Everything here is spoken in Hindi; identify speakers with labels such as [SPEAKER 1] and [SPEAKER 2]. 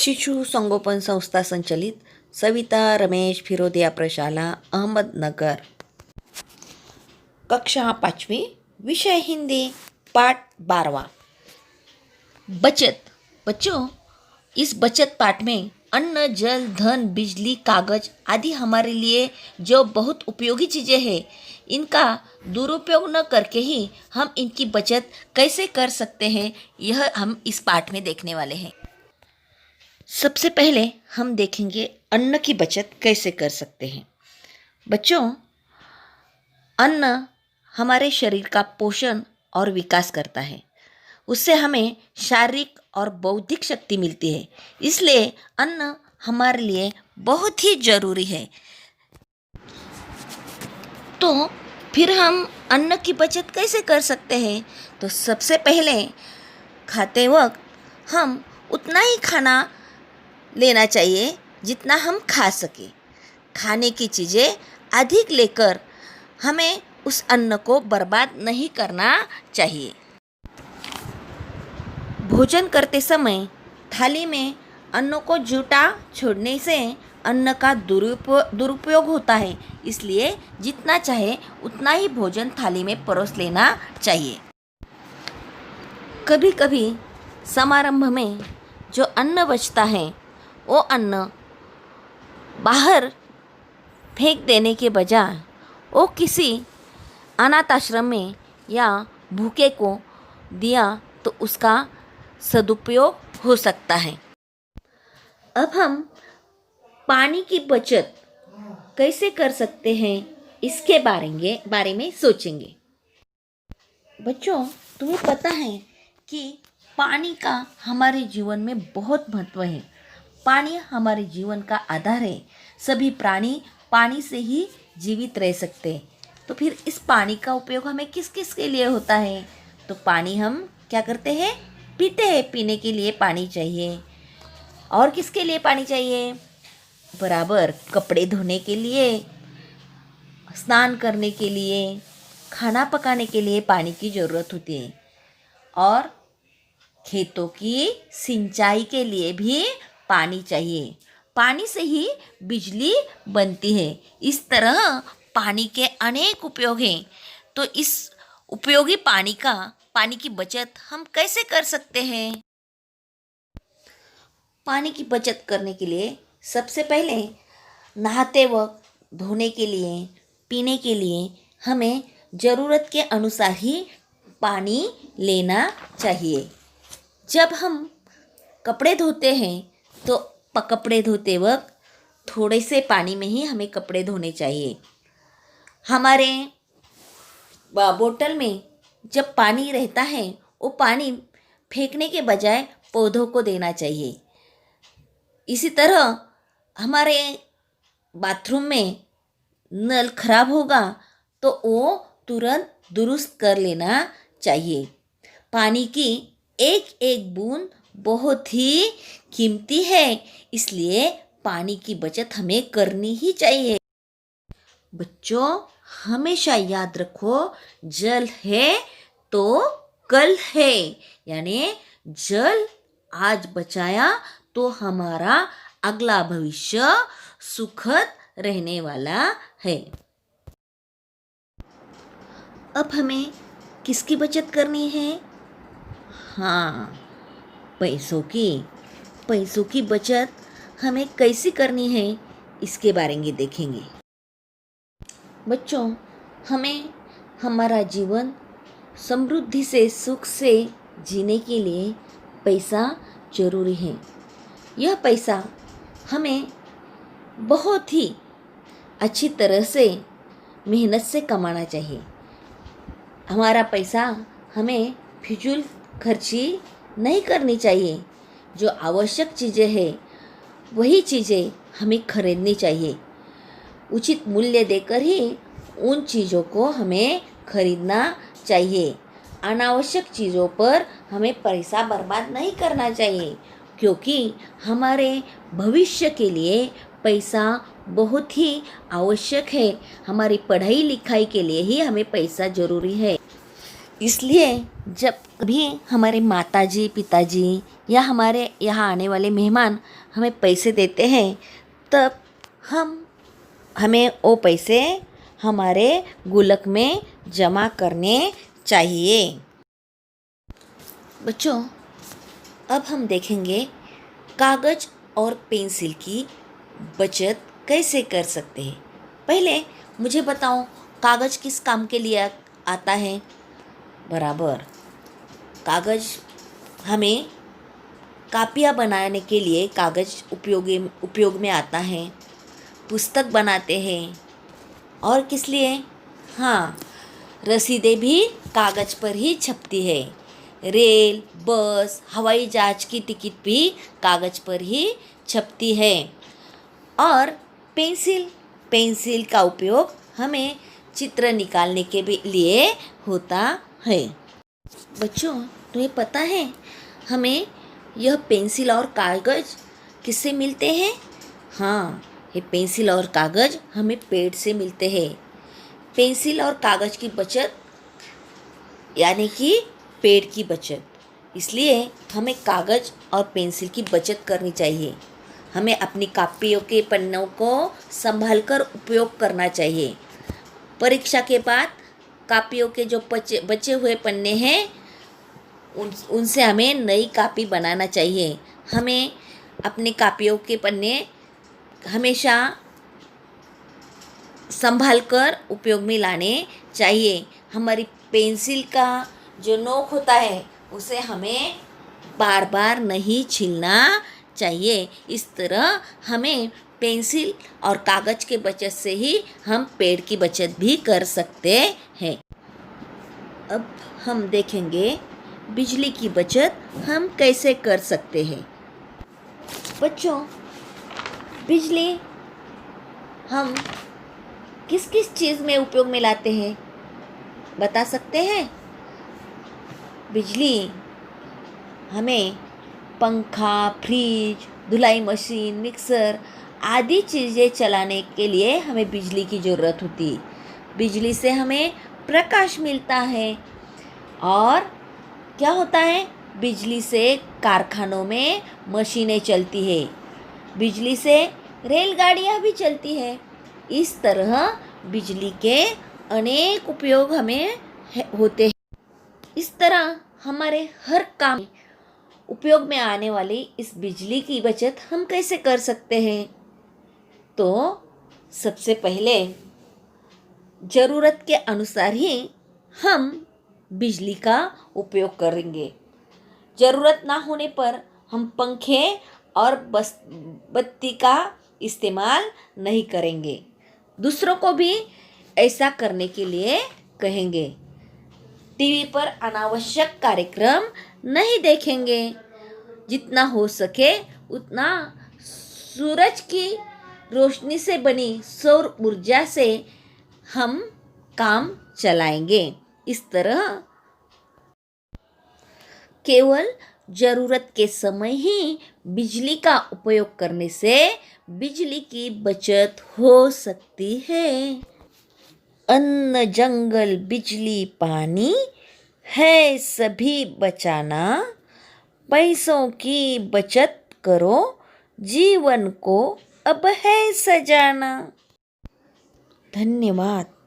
[SPEAKER 1] शिशु संगोपन संस्था संचलित सविता रमेश फिरोदिया प्रशाला अहमदनगर। कक्षा 5वीं, विषय हिंदी, पाठ 12। बचत। बच्चों, इस बचत पाठ में अन्न, जल, धन, बिजली, कागज आदि हमारे लिए जो बहुत उपयोगी चीज़ें हैं, इनका दुरुपयोग न करके ही हम इनकी बचत कैसे कर सकते हैं, यह हम इस पाठ में देखने वाले हैं। सबसे पहले हम देखेंगे अन्न की बचत कैसे कर सकते हैं। बच्चों, अन्न हमारे शरीर का पोषण और विकास करता है। उससे हमें शारीरिक और बौद्धिक शक्ति मिलती है, इसलिए अन्न हमारे लिए बहुत ही जरूरी है। तो फिर हम अन्न की बचत कैसे कर सकते हैं? तो सबसे पहले खाते वक्त हम उतना ही खाना लेना चाहिए जितना हम खा सके। खाने की चीज़ें अधिक लेकर हमें उस अन्न को बर्बाद नहीं करना चाहिए। भोजन करते समय थाली में अन्न को जूठा छोड़ने से अन्न का दुरुपयोग होता है, इसलिए जितना चाहे उतना ही भोजन थाली में परोस लेना चाहिए। कभी कभी समारंभ में जो अन्न बचता है, वो अन्न बाहर फेंक देने के बजाय वो किसी अनाथ आश्रम में या भूखे को दिया तो उसका सदुपयोग हो सकता है। अब हम पानी की बचत कैसे कर सकते हैं, इसके बारे में सोचेंगे। बच्चों, तुम्हें पता है कि पानी का हमारे जीवन में बहुत महत्व है। पानी हमारे जीवन का आधार है। सभी प्राणी पानी से ही जीवित रह सकते हैं। तो फिर इस पानी का उपयोग हमें किस किस के लिए होता है? तो पानी हम क्या करते हैं? पीते हैं। पीने के लिए पानी चाहिए। और किसके लिए पानी चाहिए? बराबर कपड़े धोने के लिए, स्नान करने के लिए, खाना पकाने के लिए पानी की ज़रूरत होती है। और खेतों की सिंचाई के लिए भी पानी चाहिए। पानी से ही बिजली बनती है। इस तरह पानी के अनेक उपयोग हैं। तो इस उपयोगी पानी की बचत हम कैसे कर सकते हैं? पानी की बचत करने के लिए सबसे पहले नहाते वक्त, धोने के लिए, पीने के लिए हमें ज़रूरत के अनुसार ही पानी लेना चाहिए। जब हम कपड़े धोते हैं तो कपड़े धोते वक्त थोड़े से पानी में ही हमें कपड़े धोने चाहिए। हमारे बोतल में जब पानी रहता है, वो पानी फेंकने के बजाय पौधों को देना चाहिए। इसी तरह हमारे बाथरूम में नल खराब होगा तो वो तुरंत दुरुस्त कर लेना चाहिए। पानी की एक एक बूंद बहुत ही कीमती है, इसलिए पानी की बचत हमें करनी ही चाहिए। बच्चों, हमेशा याद रखो, जल है तो कल है। यानी जल आज बचाया तो हमारा अगला भविष्य सुखद रहने वाला है। अब हमें किसकी बचत करनी है? हाँ, पैसों की बचत हमें कैसे करनी है, इसके बारे में देखेंगे। बच्चों, हमें हमारा जीवन समृद्धि से, सुख से जीने के लिए पैसा जरूरी है। यह पैसा हमें बहुत ही अच्छी तरह से मेहनत से कमाना चाहिए। हमारा पैसा हमें फिजूल खर्ची नहीं करनी चाहिए। जो आवश्यक चीज़ें हैं वही चीज़ें हमें खरीदनी चाहिए। उचित मूल्य देकर ही उन चीज़ों को हमें खरीदना चाहिए। अनावश्यक चीज़ों पर हमें पैसा बर्बाद नहीं करना चाहिए, क्योंकि हमारे भविष्य के लिए पैसा बहुत ही आवश्यक है। हमारी पढ़ाई लिखाई के लिए ही हमें पैसा ज़रूरी है। इसलिए जब भी हमारे माताजी, पिताजी या हमारे यहाँ आने वाले मेहमान हमें पैसे देते हैं, तब हमें वो पैसे हमारे गुल्लक में जमा करने चाहिए। बच्चों, अब हम देखेंगे कागज़ और पेंसिल की बचत कैसे कर सकते हैं। पहले मुझे बताओ, कागज़ किस काम के लिए आता है? बराबर, कागज़ हमें कापियाँ बनाने के लिए कागज़ उपयोग में आता है। पुस्तक बनाते हैं। और किस लिए? हाँ, रसीदें भी कागज़ पर ही छपती है। रेल, बस, हवाई जहाज की टिकट भी कागज़ पर ही छपती है। और पेंसिल का उपयोग हमें चित्र निकालने के भी लिए होता है। बच्चों, तुम्हें पता है हमें यह पेंसिल और कागज़ किससे मिलते हैं? हाँ, ये पेंसिल और कागज़ हमें पेड़ से मिलते हैं। पेंसिल और कागज़ की बचत यानी कि पेड़ की बचत। इसलिए हमें कागज़ और पेंसिल की बचत करनी चाहिए। हमें अपनी कापियों के पन्नों को संभाल कर उपयोग करना चाहिए। परीक्षा के बाद कापियों के जो बचे हुए पन्ने हैं उनसे हमें नई कापी बनाना चाहिए। हमें अपनी कापियों के पन्ने हमेशा संभाल कर उपयोग में लाने चाहिए। हमारी पेंसिल का जो नोक होता है उसे हमें बार बार नहीं छीलना चाहिए। इस तरह हमें पेंसिल और कागज़ के बचत से ही हम पेड़ की बचत भी कर सकते हैं। अब हम देखेंगे बिजली की बचत हम कैसे कर सकते हैं। बच्चों, बिजली हम किस किस चीज़ में उपयोग में लाते हैं, बता सकते हैं? बिजली हमें पंखा, फ्रिज, धुलाई मशीन, मिक्सर आदि चीज़ें चलाने के लिए हमें बिजली की ज़रूरत होती है। बिजली से हमें प्रकाश मिलता है। और क्या होता है? बिजली से कारखानों में मशीनें चलती है। बिजली से रेलगाड़ियाँ भी चलती है। इस तरह बिजली के अनेक उपयोग हमें होते हैं। इस तरह हमारे हर काम में उपयोग में आने वाली इस बिजली की बचत हम कैसे कर सकते हैं? तो सबसे पहले ज़रूरत के अनुसार ही हम बिजली का उपयोग करेंगे। ज़रूरत ना होने पर हम पंखे और बत्ती का इस्तेमाल नहीं करेंगे। दूसरों को भी ऐसा करने के लिए कहेंगे। टीवी पर अनावश्यक कार्यक्रम नहीं देखेंगे। जितना हो सके उतना सूरज की रोशनी से बनी सौर ऊर्जा से हम काम चलाएंगे। इस तरह केवल ज़रूरत के समय ही बिजली का उपयोग करने से बिजली की बचत हो सकती है। अन्न, जंगल, बिजली, पानी है सभी बचाना। पैसों की बचत करो, जीवन को अब है सजाना। धन्यवाद।